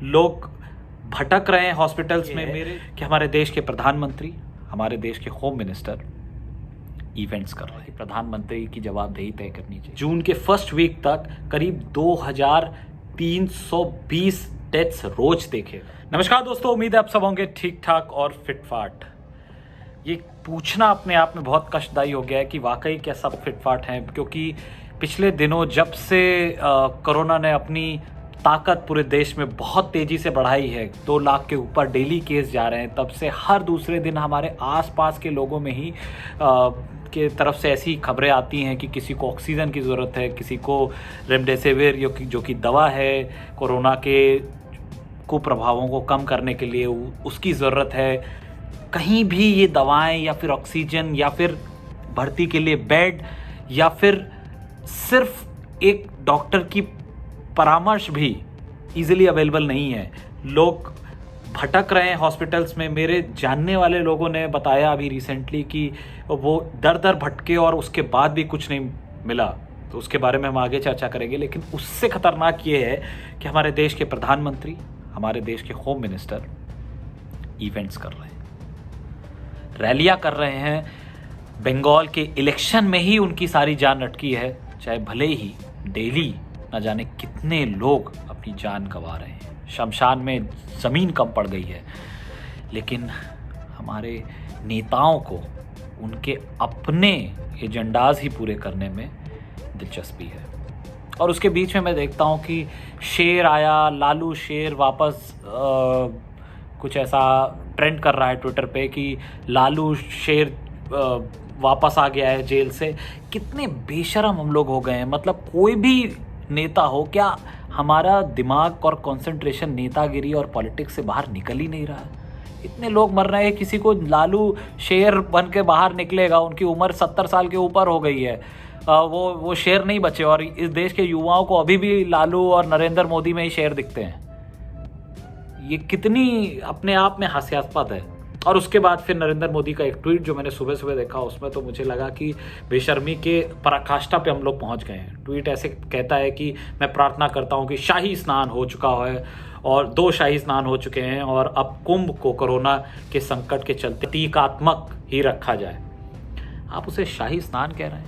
लोग भटक रहे हैं हॉस्पिटल्स में कि हमारे देश के प्रधानमंत्री, हमारे देश के होम मिनिस्टर इवेंट्स कर रहे हैं। प्रधानमंत्री की जवाबदेही तय करनी चाहिए। जून के फर्स्ट वीक तक करीब 2320 डेथ्स रोज देखे। नमस्कार दोस्तों, उम्मीद है आप सब होंगे ठीक ठाक और फिटफाट। ये पूछना अपने आप में बहुत कष्टदायी हो गया है कि वाकई क्या सब फिटफाट हैं, क्योंकि पिछले दिनों जब से कोरोना ने अपनी ताकत पूरे देश में बहुत तेज़ी से बढ़ाई है, 2 लाख के ऊपर डेली केस जा रहे हैं, तब से हर दूसरे दिन हमारे आसपास के लोगों में ही के तरफ से ऐसी खबरें आती हैं कि किसी को ऑक्सीजन की ज़रूरत है, किसी को रेमडेसिविर जो कि दवा है कोरोना के कुप्रभावों को कम करने के लिए, उसकी ज़रूरत है। कहीं भी ये दवाएं या फिर ऑक्सीजन या फिर भर्ती के लिए बेड या फिर सिर्फ एक डॉक्टर की परामर्श भी इजीली अवेलेबल नहीं है। लोग भटक रहे हैं हॉस्पिटल्स में। मेरे जानने वाले लोगों ने बताया अभी रिसेंटली कि वो दर दर भटके और उसके बाद भी कुछ नहीं मिला, तो उसके बारे में हम आगे चर्चा करेंगे। लेकिन उससे खतरनाक ये है कि हमारे देश के प्रधानमंत्री, हमारे देश के होम मिनिस्टर इवेंट्स कर रहे हैं, रैलियां कर रहे हैं। बंगाल के इलेक्शन में ही उनकी सारी जान अटकी है, चाहे भले ही डेली न जाने कितने लोग अपनी जान गंवा रहे हैं, शमशान में ज़मीन कम पड़ गई है। लेकिन हमारे नेताओं को उनके अपने एजेंडाज ही पूरे करने में दिलचस्पी है। और उसके बीच में मैं देखता हूँ कि शेर आया, लालू शेर वापस कुछ ऐसा ट्रेंड कर रहा है ट्विटर पे कि लालू शेर वापस आ गया है जेल से। कितने बेशरम हम लोग हो गए हैं। मतलब कोई भी नेता हो, क्या हमारा दिमाग और कंसंट्रेशन नेतागिरी और पॉलिटिक्स से बाहर निकल ही नहीं रहा है? इतने लोग मर रहे हैं, किसी को लालू शेर बन के बाहर निकलेगा, उनकी उम्र 70 साल के ऊपर हो गई है, वो शेर नहीं बचे। और इस देश के युवाओं को अभी भी लालू और नरेंद्र मोदी में ही शेर दिखते हैं। ये कितनी अपने आप में हास्यास्पद है। और उसके बाद फिर नरेंद्र मोदी का एक ट्वीट जो मैंने सुबह सुबह देखा, उसमें तो मुझे लगा कि बेशर्मी के पराकाष्ठा पे हम लोग पहुंच गए हैं। ट्वीट ऐसे कहता है कि मैं प्रार्थना करता हूं कि शाही स्नान हो चुका है और 2 शाही स्नान हो चुके हैं और अब कुंभ को कोरोना के संकट के चलते प्रतीकात्मक ही रखा जाए। आप उसे शाही स्नान कह रहे हैं?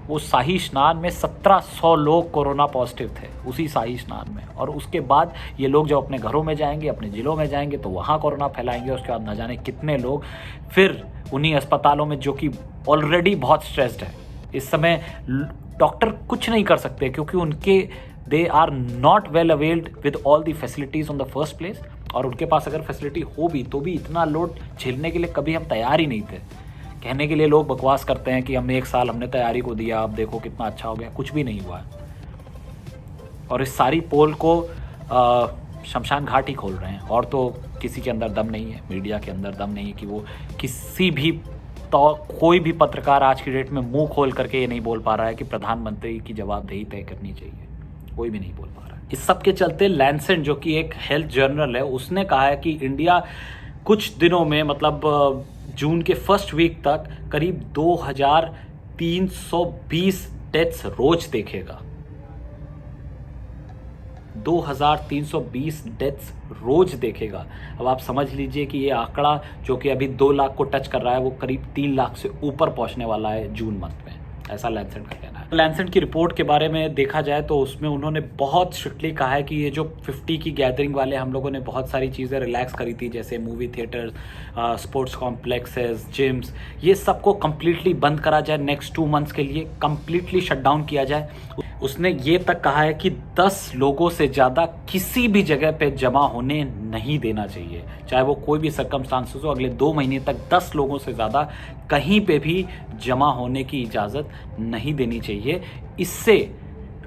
वो शाही स्नान में 1700 लोग कोरोना पॉजिटिव थे, उसी शाही स्नान में। और उसके बाद ये लोग जब अपने घरों में जाएंगे, अपने ज़िलों में जाएंगे, तो वहाँ कोरोना फैलाएंगे। उसके बाद न जाने कितने लोग फिर उन्हीं अस्पतालों में, जो कि ऑलरेडी बहुत स्ट्रेस्ड है इस समय। डॉक्टर कुछ नहीं कर सकते क्योंकि उनके they are not well availed with all the facilities on the first place. और उनके पास अगर फैसिलिटी हो भी तो भी इतना लोड झेलने के लिए कभी हम तैयार ही नहीं थे। कहने के लिए लोग बकवास करते हैं कि हम 1 साल हमने तैयारी को दिया, अब देखो कितना अच्छा हो गया। कुछ भी नहीं हुआ है। और इस सारी पोल को शमशान घाट ही खोल रहे हैं। और तो किसी के अंदर दम नहीं है, मीडिया के अंदर दम नहीं है कि वो किसी भी तो कोई भी पत्रकार आज की डेट में मुंह खोल करके ये नहीं बोल पा रहा है कि प्रधानमंत्री की जवाबदेही तय करनी चाहिए। कोई भी नहीं बोल पा रहा है। इस सब के चलते लैंसेट, जो कि एक हेल्थ जर्नल है, उसने कहा है कि इंडिया कुछ दिनों में, मतलब जून के फर्स्ट वीक तक करीब 2320 डेथ्स रोज देखेगा। 2320 डेथ्स रोज देखेगा। अब आप समझ लीजिए कि ये आंकड़ा जो कि अभी 2 लाख को टच कर रहा है, वो करीब 3 लाख से ऊपर पहुंचने वाला है जून मंथ में। ऐसा लैंसेट का कहना है। लैंसेट की रिपोर्ट के बारे में देखा जाए तो उसमें उन्होंने बहुत स्ट्रिक्टली कहा है कि ये जो 50 की गैदरिंग वाले, हम लोगों ने बहुत सारी चीज़ें रिलैक्स करी थी, जैसे movie theatre, sports complexes, gyms, ये सबको कम्प्लीटली बंद करा जाए। नेक्स्ट 2 मंथ्स के लिए कम्प्लीटली शट डाउन किया जाए। उसने ये तक कहा है कि 10 लोगों से ज़्यादा किसी भी जगह पे जमा होने नहीं देना चाहिए, चाहे वो कोई भी सर्कमस्टांसेस हो। अगले 2 महीने तक 10 लोगों से ज़्यादा कहीं पे भी जमा होने की इजाज़त नहीं देनी चाहिए। इससे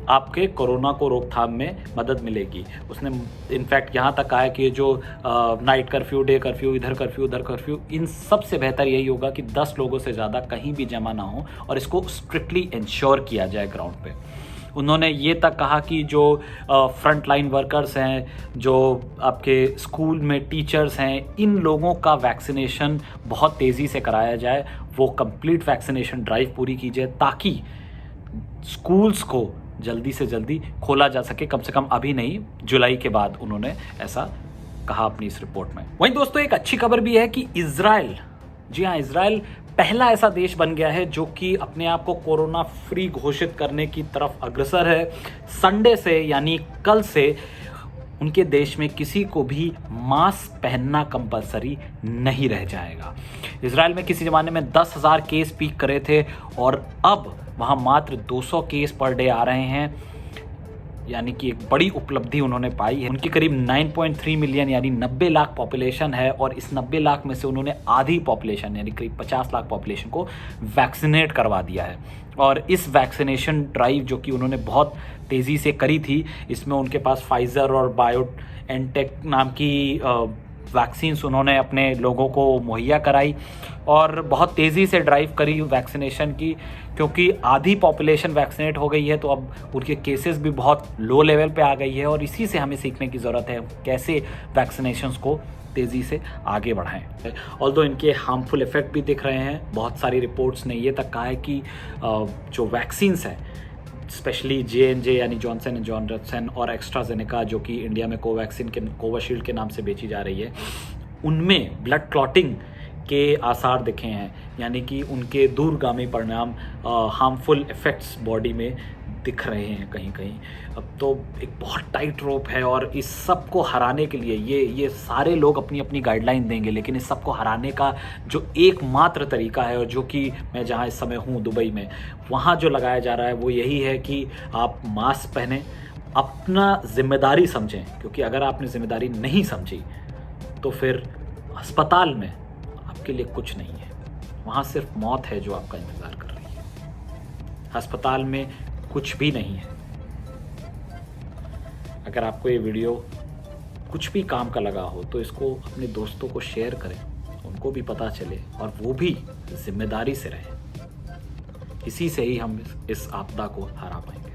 आपके कोरोना को रोकथाम में मदद मिलेगी। उसने इनफैक्ट यहाँ तक कहा है कि जो नाइट कर्फ्यू, डे कर्फ्यू, इधर कर्फ्यू, उधर कर्फ्यू, इन सब से बेहतर यही होगा कि 10 लोगों से ज़्यादा कहीं भी जमा ना हो और इसको स्ट्रिक्टली इंश्योर किया जाए ग्राउंड पे। उन्होंने ये तक कहा कि जो फ्रंट लाइन वर्कर्स हैं, जो आपके स्कूल में टीचर्स हैं, इन लोगों का वैक्सीनेशन बहुत तेज़ी से कराया जाए। वो कंप्लीट वैक्सीनेशन ड्राइव पूरी की जाए ताकि स्कूल्स को जल्दी से जल्दी खोला जा सके, कम से कम अभी नहीं, जुलाई के बाद उन्होंने ऐसा कहा अपनी इस रिपोर्ट में। वहीं दोस्तों एक अच्छी खबर भी है कि इजराइल, जी हाँ, इजराइल पहला ऐसा देश बन गया है जो कि अपने आप को कोरोना फ्री घोषित करने की तरफ अग्रसर है। संडे से यानी कल से उनके देश में किसी को भी मास्क पहनना कंपलसरी नहीं रह जाएगा। इजराइल में किसी ज़माने में 10,000 केस पीक करे थे और अब वहाँ मात्र 200 केस पर डे आ रहे हैं, यानी कि एक बड़ी उपलब्धि उन्होंने पाई है। उनकी करीब 9.3 मिलियन यानी 90 लाख पॉपुलेशन है और इस 90 लाख में से उन्होंने आधी पॉपुलेशन यानी करीब 50 लाख पॉपुलेशन को वैक्सीनेट करवा दिया है। और इस वैक्सीनेशन ड्राइव जो कि उन्होंने बहुत तेज़ी से करी थी, इसमें उनके पास फाइज़र और बायोएनटेक नाम की वैक्सीन्स उन्होंने अपने लोगों को मुहैया कराई और बहुत तेज़ी से ड्राइव करी वैक्सीनेशन की, क्योंकि आधी पॉपुलेशन वैक्सीनेट हो गई है तो अब उनके केसेस भी बहुत लो लेवल पे आ गई है। और इसी से हमें सीखने की ज़रूरत है कैसे वैक्सीनेशंस को तेज़ी से आगे बढ़ाएं। ऑल्दो इनके हार्मफुल इफ़ेक्ट भी दिख रहे हैं। बहुत सारी रिपोर्ट्स ने ये तक कहा है कि जो वैक्सीन्स हैं, स्पेशली J&J यानी जॉनसन एंड जॉनसन और एस्ट्राजेनेका जो कि इंडिया में कोविशील्ड के नाम से बेची जा रही है, उनमें ब्लड क्लॉटिंग के आसार दिखे हैं, यानी कि उनके दूरगामी परिणाम, हार्मफुल इफ़ेक्ट्स बॉडी में दिख रहे हैं कहीं कहीं। अब तो एक बहुत टाइट रोप है और इस सब को हराने के लिए ये सारे लोग अपनी अपनी गाइडलाइन देंगे, लेकिन इस सब को हराने का जो एकमात्र तरीका है और जो कि मैं जहाँ इस समय हूँ दुबई में, वहाँ जो लगाया जा रहा है वो यही है कि आप मास्क पहनें, अपना जिम्मेदारी समझें, क्योंकि अगर आपने जिम्मेदारी नहीं समझी तो फिर अस्पताल में आपके लिए कुछ नहीं है, वहाँ सिर्फ मौत है जो आपका इंतज़ार कर रही है। अस्पताल में कुछ भी नहीं है। अगर आपको ये वीडियो कुछ भी काम का लगा हो तो इसको अपने दोस्तों को शेयर करें, उनको भी पता चले और वो भी जिम्मेदारी से रहें। इसी से ही हम इस आपदा को हरा पाएंगे।